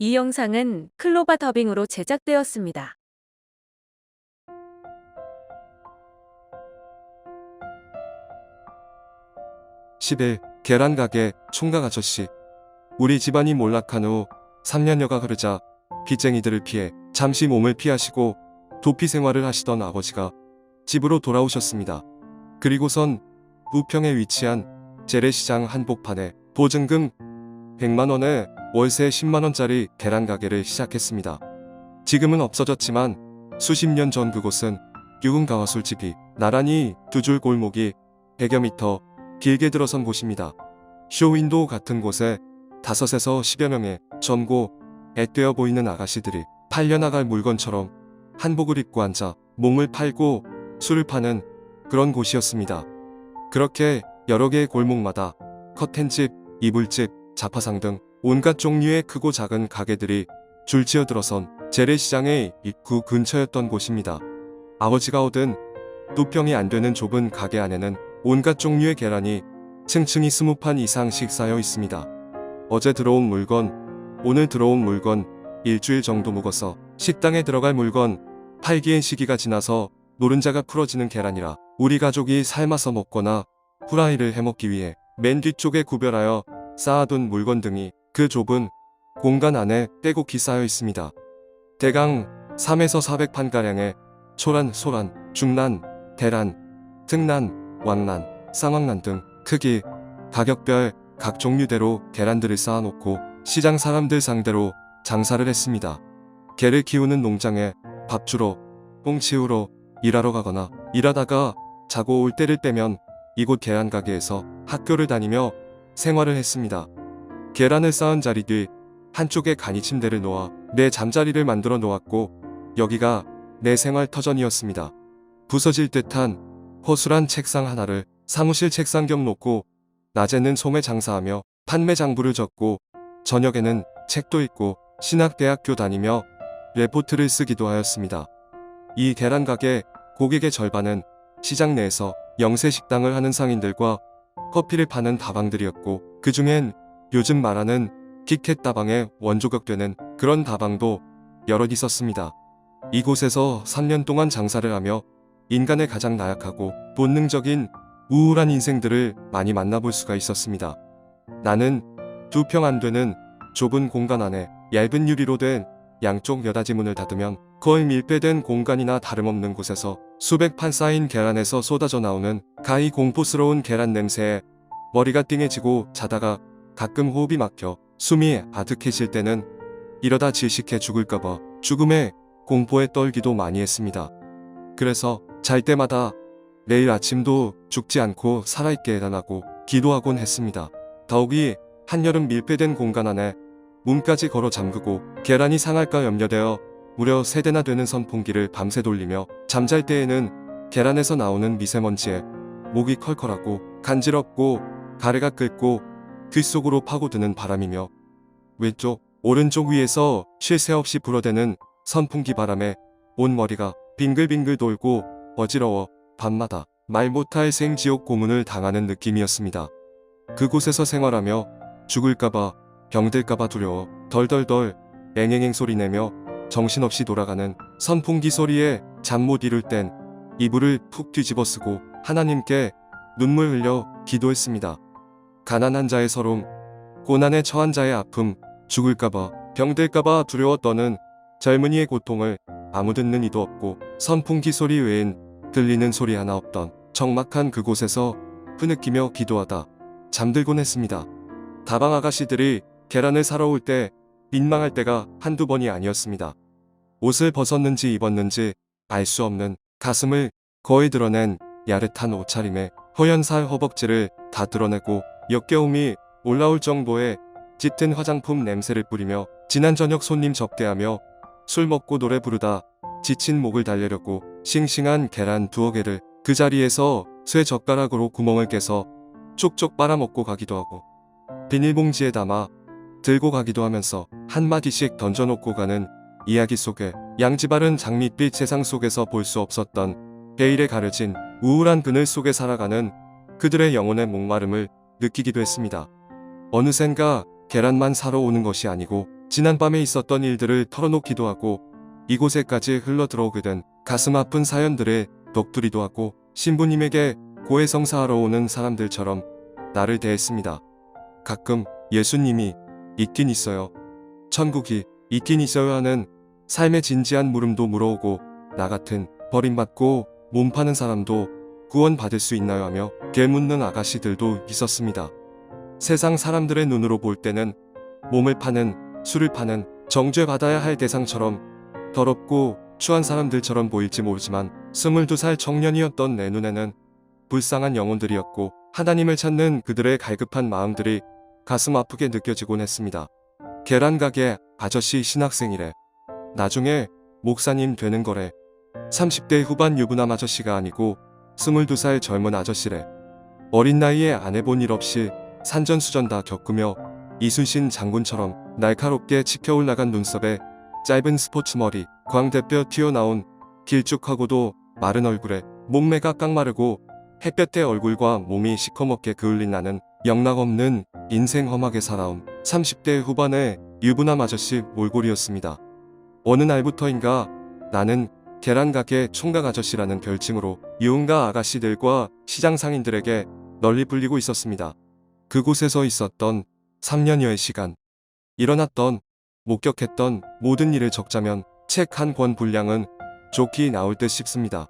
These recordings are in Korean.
이 영상은 클로바 더빙으로 제작되었습니다. (10일) 계란 가게 총각 아저씨. 우리 집안이 몰락한 후 3년여가 흐르자 빚쟁이들을 피해 잠시 몸을 피하시고 도피 생활을 하시던 아버지가 집으로 돌아오셨습니다. 그리고선 우평에 위치한 재래시장 한복판에 보증금 100만원에 월세 10만원짜리 계란 가게를 시작했습니다. 지금은 없어졌지만 수십 년 전 그곳은 유흥가와 술집이 나란히 두 줄 골목이 100여 미터 길게 들어선 곳입니다. 쇼윈도우 같은 곳에 5에서 10여 명의 젊고 앳되어 보이는 아가씨들이 팔려나갈 물건처럼 한복을 입고 앉아 몸을 팔고 술을 파는 그런 곳이었습니다. 그렇게 여러 개의 골목마다 커튼집, 이불집, 자파상 등 온갖 종류의 크고 작은 가게들이 줄지어 들어선 재래시장의 입구 근처였던 곳입니다. 아버지가 얻은 2평이 안 되는 좁은 가게 안에는 온갖 종류의 계란이 층층이 20판 이상씩 쌓여 있습니다. 어제 들어온 물건, 오늘 들어온 물건, 일주일 정도 묵어서 식당에 들어갈 물건, 팔기엔 시기가 지나서 노른자가 풀어지는 계란이라 우리 가족이 삶아서 먹거나 후라이를 해먹기 위해 맨 뒤쪽에 구별하여 쌓아둔 물건 등이 그 좁은 공간 안에 빼곡히 쌓여 있습니다. 대강 3에서 400판가량의 초란, 소란, 중란, 대란, 특란, 왕란, 쌍왕란 등 크기, 가격별 각 종류대로 계란들을 쌓아놓고 시장 사람들 상대로 장사를 했습니다. 개를 키우는 농장에 밥 주러, 뽕 치우러 일하러 가거나 일하다가 자고 올 때를 빼면 이곳 계란 가게에서 학교를 다니며 생활을 했습니다. 계란을 쌓은 자리 뒤 한쪽에 간이 침대를 놓아 내 잠자리를 만들어 놓았고 여기가 내 생활 터전이었습니다. 부서질 듯한 허술한 책상 하나를 사무실 책상 겸 놓고 낮에는 소매 장사하며 판매 장부를 적고 저녁에는 책도 읽고 신학대학교 다니며 레포트를 쓰기도 하였습니다. 이 계란 가게 고객의 절반은 시장 내에서 영세식당을 하는 상인들과 커피를 파는 다방들이었고 그 중엔 요즘 말하는 키캣 다방의 원조격 되는 그런 다방도 여럿 있었습니다. 이곳에서 3년 동안 장사를 하며 인간의 가장 나약하고 본능적인 우울한 인생들을 많이 만나볼 수가 있었습니다. 나는 2평 안 되는 좁은 공간 안에 얇은 유리로 된 양쪽 여닫이 문을 닫으면 거의 밀폐된 공간이나 다름없는 곳에서 수백 판 쌓인 계란에서 쏟아져 나오는 가히 공포스러운 계란 냄새에 머리가 띵해지고 자다가 가끔 호흡이 막혀 숨이 아득해질 때는 이러다 질식해 죽을까봐 죽음의 공포에 떨기도 많이 했습니다. 그래서 잘 때마다 내일 아침도 죽지 않고 살아있게 해달라고 기도하곤 했습니다. 더욱이 한여름 밀폐된 공간 안에 문까지 걸어 잠그고 계란이 상할까 염려되어 무려 3대나 되는 선풍기를 밤새 돌리며 잠잘 때에는 계란에서 나오는 미세먼지에 목이 컬컬하고 간지럽고 가래가 끓고 귓속으로 파고드는 바람이며 왼쪽, 오른쪽 위에서 쉴 새 없이 불어대는 선풍기 바람에 온 머리가 빙글빙글 돌고 어지러워 밤마다 말 못할 생지옥 고문을 당하는 느낌이었습니다. 그곳에서 생활하며 죽을까봐 병들까봐 두려워 덜덜덜 앵앵앵 소리 내며 정신없이 돌아가는 선풍기 소리에 잠 못 이룰 땐 이불을 푹 뒤집어 쓰고 하나님께 눈물 흘려 기도했습니다. 가난한 자의 서름, 고난에 처한 자의 아픔, 죽을까봐 병들까봐 두려워 떠는 젊은이의 고통을 아무 듣는 이도 없고 선풍기 소리 외엔 들리는 소리 하나 없던 적막한 그곳에서 흐느끼며 기도하다 잠들곤 했습니다. 다방 아가씨들이 계란을 사러 올 때 민망할 때가 한두 번이 아니었습니다. 옷을 벗었는지 입었는지 알 수 없는 가슴을 거의 드러낸 야릇한 옷차림에 허연살 허벅지를 다 드러내고 역겨움이 올라올 정도의 짙은 화장품 냄새를 뿌리며 지난 저녁 손님 접대하며 술 먹고 노래 부르다 지친 목을 달래려고 싱싱한 계란 2개를 그 자리에서 쇠 젓가락으로 구멍을 깨서 쪽쪽 빨아먹고 가기도 하고 비닐봉지에 담아 들고 가기도 하면서 한마디씩 던져놓고 가는 이야기 속에 양지바른 장밋빛 세상 속에서 볼 수 없었던 베일에 가려진 우울한 그늘 속에 살아가는 그들의 영혼의 목마름을 느끼기도 했습니다. 어느샌가 계란만 사러 오는 것이 아니고 지난밤에 있었던 일들을 털어놓기도 하고 이곳에까지 흘러들어오게 된 가슴 아픈 사연들에 넋두리도 하고 신부님에게 고해성사하러 오는 사람들처럼 나를 대했습니다. 가끔 예수님이 있긴 있어요. 천국이 있긴 있어요 하는 삶의 진지한 물음도 물어오고 나 같은 버림받고 몸 파는 사람도 구원받을 수 있나요 하며 되묻는 아가씨들도 있었습니다. 세상 사람들의 눈으로 볼 때는 몸을 파는, 술을 파는, 정죄받아야 할 대상처럼 더럽고 추한 사람들처럼 보일지 모르지만 22살 청년이었던 내 눈에는 불쌍한 영혼들이었고 하나님을 찾는 그들의 갈급한 마음들이 가슴 아프게 느껴지곤 했습니다. 계란가게 아저씨 신학생이래. 나중에 목사님 되는 거래. 30대 후반 유부남 아저씨가 아니고 22살 젊은 아저씨래. 어린 나이에 안 해본 일 없이 산전수전 다 겪으며 이순신 장군처럼 날카롭게 치켜올라간 눈썹에 짧은 스포츠 머리, 광대뼈 튀어나온 길쭉하고도 마른 얼굴에 몸매가 깡마르고 햇볕에 얼굴과 몸이 시커멓게 그을린 나는 영락없는 인생 험하게 살아온 30대 후반의 유부남 아저씨 몰골이었습니다. 어느 날부터인가 나는 계란가게 총각 아저씨라는 별칭으로 유흥가 아가씨들과 시장 상인들에게 널리 불리고 있었습니다. 그곳에서 있었던 3년여의 시간, 일어났던, 목격했던 모든 일을 적자면 책 한 권 분량은 좋게 나올 듯 싶습니다.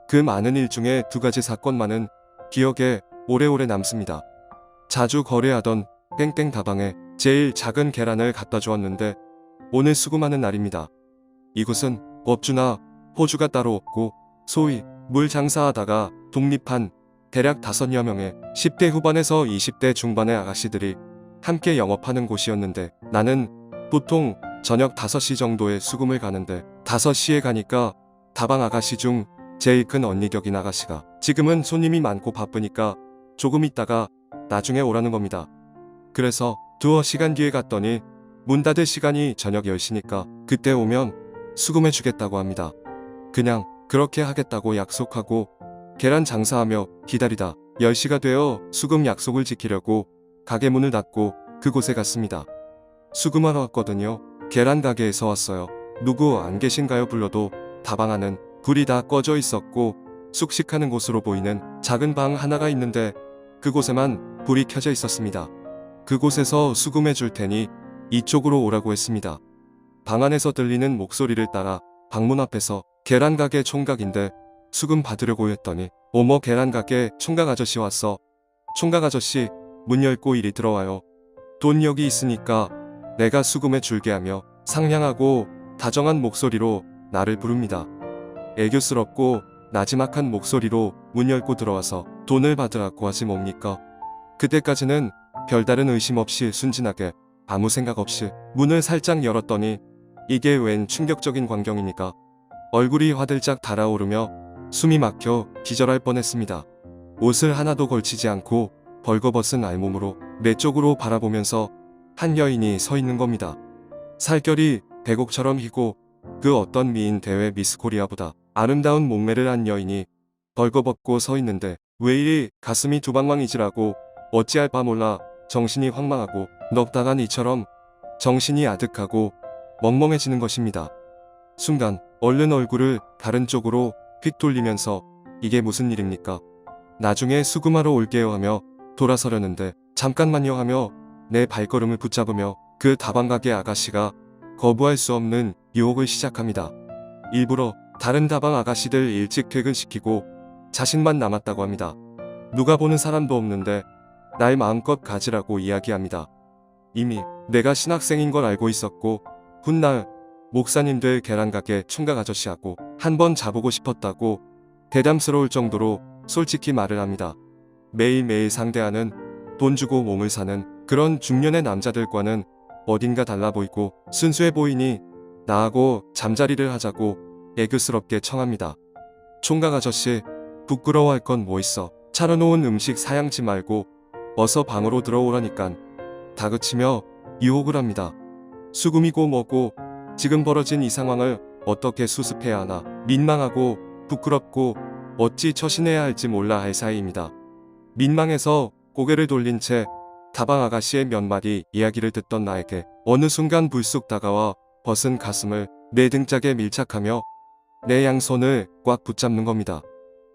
그 많은 일 중에 2가지 사건만은 기억에 오래오래 남습니다. 자주 거래하던 땡땡 다방에 제일 작은 계란을 갖다 주었는데 오늘 수금하는 날입니다. 이곳은 업주나 호주가 따로 없고 소위 물 장사하다가 독립한 대략 5여 명의 10대 후반에서 20대 중반의 아가씨들이 함께 영업하는 곳이었는데 나는 보통 저녁 5시 정도에 수금을 가는데 5시에 가니까 다방 아가씨 중 제일 큰 언니 격인 아가씨가 지금은 손님이 많고 바쁘니까 조금 있다가 나중에 오라는 겁니다. 그래서 2시간 뒤에 갔더니 문 닫을 시간이 저녁 10시니까 그때 오면 수금해 주겠다고 합니다. 그냥 그렇게 하겠다고 약속하고 계란 장사하며 기다리다 10시가 되어 수금 약속을 지키려고 가게 문을 닫고 그곳에 갔습니다. 수금하러 왔거든요. 계란 가게에서 왔어요. 누구 안 계신가요? 불러도 다방 안은 불이 다 꺼져 있었고 숙식하는 곳으로 보이는 작은 방 하나가 있는데 그곳에만 불이 켜져 있었습니다. 그곳에서 수금해 줄 테니 이쪽으로 오라고 했습니다. 방 안에서 들리는 목소리를 따라 방문 앞에서 계란가게 총각인데 수금 받으려고 했더니 어머 계란가게 총각 아저씨 왔어. 총각 아저씨 문 열고 이리 들어와요. 돈 여기 있으니까 내가 수금해 줄게 하며 상냥하고 다정한 목소리로 나를 부릅니다. 애교스럽고 나지막한 목소리로 문 열고 들어와서 돈을 받으라고 하지 뭡니까? 그때까지는 별다른 의심 없이 순진하게 아무 생각 없이 문을 살짝 열었더니 이게 웬 충격적인 광경이니까 얼굴이 화들짝 달아오르며 숨이 막혀 기절할 뻔했습니다. 옷을 하나도 걸치지 않고 벌거벗은 알몸으로 내 쪽으로 바라보면서 한 여인이 서 있는 겁니다. 살결이 백옥처럼 희고 그 어떤 미인 대회 미스 코리아보다 아름다운 몸매를 한 여인이 벌거벗고 서 있는데 왜 이리 가슴이 두방망이질하고 어찌할 바 몰라 정신이 황망하고 넉다간 이처럼 정신이 아득하고 멍멍해지는 것입니다. 순간 얼른 얼굴을 다른 쪽으로 휙 돌리면서 이게 무슨 일입니까? 나중에 수금하러 올게요 하며 돌아서려는데 잠깐만요 하며 내 발걸음을 붙잡으며 그 다방가게 아가씨가 거부할 수 없는 유혹을 시작합니다. 일부러 다른 다방 아가씨들 일찍 퇴근시키고 자신만 남았다고 합니다. 누가 보는 사람도 없는데 날 마음껏 가지라고 이야기합니다. 이미 내가 신학생인 걸 알고 있었고 훗날 목사님 될 계란가게 총각 아저씨하고 한번 자보고 싶었다고 대담스러울 정도로 솔직히 말을 합니다. 매일매일 상대하는 돈 주고 몸을 사는 그런 중년의 남자들과는 어딘가 달라 보이고 순수해 보이니 나하고 잠자리를 하자고 애교스럽게 청합니다. 총각 아저씨 부끄러워할 건 뭐 있어. 차려놓은 음식 사양치 말고 어서 방으로 들어오라니깐 다그치며 유혹을 합니다. 수금이고 뭐고 지금 벌어진 이 상황을 어떻게 수습해야 하나 민망하고 부끄럽고 어찌 처신해야 할지 몰라 할 사이입니다. 민망해서 고개를 돌린 채 다방 아가씨의 몇 마디 이야기를 듣던 나에게 어느 순간 불쑥 다가와 벗은 가슴을 내 등짝에 밀착하며 내 양손을 꽉 붙잡는 겁니다.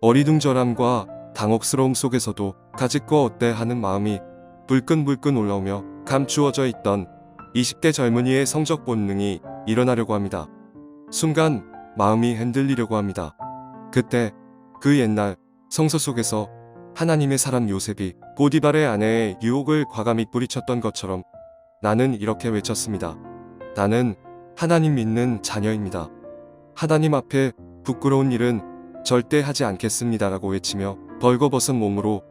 어리둥절함과 당혹스러움 속에서도 가질 거 어때 하는 마음이 불끈불끈 올라오며 감추어져 있던 20대 젊은이의 성적 본능이 일어나려고 합니다. 순간 마음이 흔들리려고 합니다. 그때 그 옛날 성서 속에서 하나님의 사람 요셉이 보디발의 아내의 유혹을 과감히 뿌리쳤던 것처럼 나는 이렇게 외쳤습니다. 나는 하나님 믿는 자녀입니다. 하나님 앞에 부끄러운 일은 절대 하지 않겠습니다라고 외치며 벌거벗은 몸으로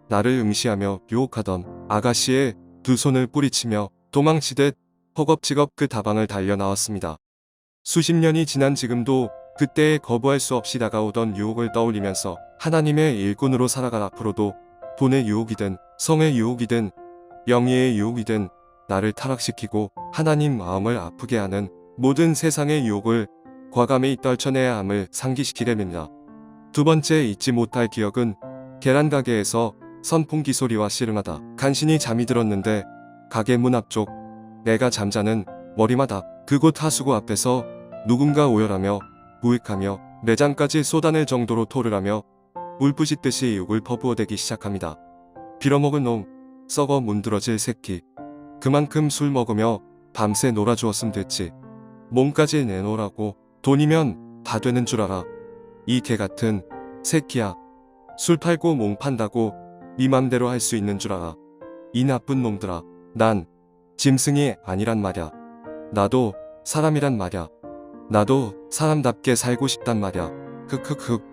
나를 응시하며 유혹하던 아가씨의 두 손을 뿌리치며 도망치듯 허겁지겁 그 다방을 달려 나왔습니다. 수십 년이 지난 지금도 그때의 거부할 수 없이 다가오던 유혹을 떠올리면서 하나님의 일꾼으로 살아갈 앞으로도 돈의 유혹이든 성의 유혹이든 명예의 유혹이든 나를 타락시키고 하나님 마음을 아프게 하는 모든 세상의 유혹을 과감히 떨쳐내야 함을 상기시키려입니다. 두 번째 잊지 못할 기억은 계란 가게에서 선풍기 소리와 씨름하다 간신히 잠이 들었는데 가게 문 앞쪽 내가 잠자는 머리맡 앞 그곳 하수구 앞에서 누군가 오열하며 무익하며 내장까지 쏟아낼 정도로 토를 하며 울부짖듯이 욕을 퍼부어대기 시작합니다. 빌어먹을 놈, 썩어 문드러질 새끼. 그만큼 술 먹으며 밤새 놀아주었음 됐지. 몸까지 내놓으라고. 돈이면 다 되는 줄 알아. 이 개같은 새끼야. 술 팔고 몸 판다고 네 맘대로 할 수 있는 줄 알아. 이 나쁜 놈들아. 난 짐승이 아니란 말야. 나도 사람이란 말야. 나도 사람답게 살고 싶단 말야. 흑흑흑.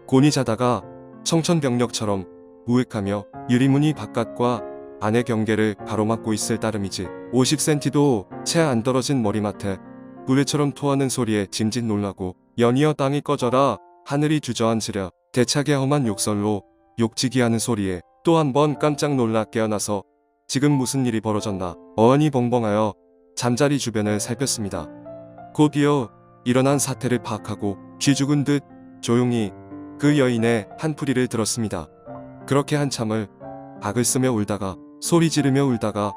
곤히 자다가 청천벽력처럼 무익하며 유리무늬 바깥과 안의 경계를 가로막고 있을 따름이지. 50cm도 채 안 떨어진 머리맡에 부레처럼 토하는 소리에 짐짓 놀라고 연이어 땅이 꺼져라 하늘이 주저앉으랴 대차게 험한 욕설로 욕지기 하는 소리에 또 한 번 깜짝 놀라 깨어나서 지금 무슨 일이 벌어졌나 어안이 벙벙하여 잠자리 주변을 살폈습니다. 곧이어 일어난 사태를 파악하고 쥐 죽은 듯 조용히 그 여인의 한풀이를 들었습니다. 그렇게 한참을 악을 쓰며 울다가 소리 지르며 울다가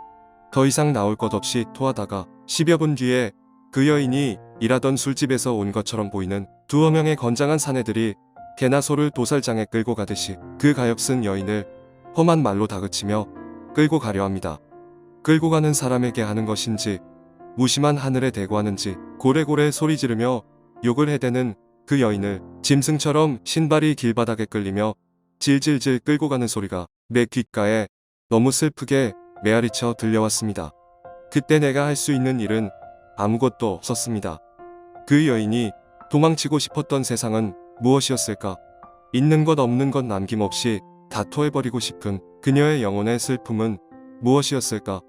더 이상 나올 것 없이 토하다가 10여 분 뒤에 그 여인이 일하던 술집에서 온 것처럼 보이는 두어 명의 건장한 사내들이 개나 소를 도살장에 끌고 가듯이 그 가엾은 여인을 험한 말로 다그치며 끌고 가려 합니다. 끌고 가는 사람에게 하는 것인지 무심한 하늘에 대고 하는지 고래고래 소리 지르며 욕을 해대는 그 여인을 짐승처럼 신발이 길바닥에 끌리며 질질질 끌고 가는 소리가 내 귓가에 너무 슬프게 메아리쳐 들려왔습니다. 그때 내가 할 수 있는 일은 아무것도 없었습니다. 그 여인이 도망치고 싶었던 세상은 무엇이었을까? 있는 것 없는 것 남김없이 다 토해버리고 싶은 그녀의 영혼의 슬픔은 무엇이었을까?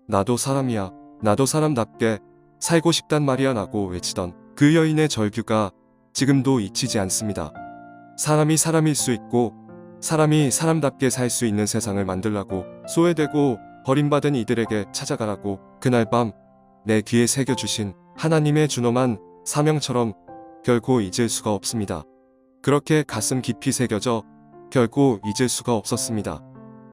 나도 사람이야. 나도 사람답게 살고 싶단 말이야 라고 외치던 그 여인의 절규가 지금도 잊히지 않습니다. 사람이 사람일 수 있고 사람이 사람답게 살 수 있는 세상을 만들라고 소외되고 버림받은 이들에게 찾아가라고 그날 밤 내 귀에 새겨주신 하나님의 준엄한 사명처럼 결코 잊을 수가 없습니다. 그렇게 가슴 깊이 새겨져 결코 잊을 수가 없었습니다.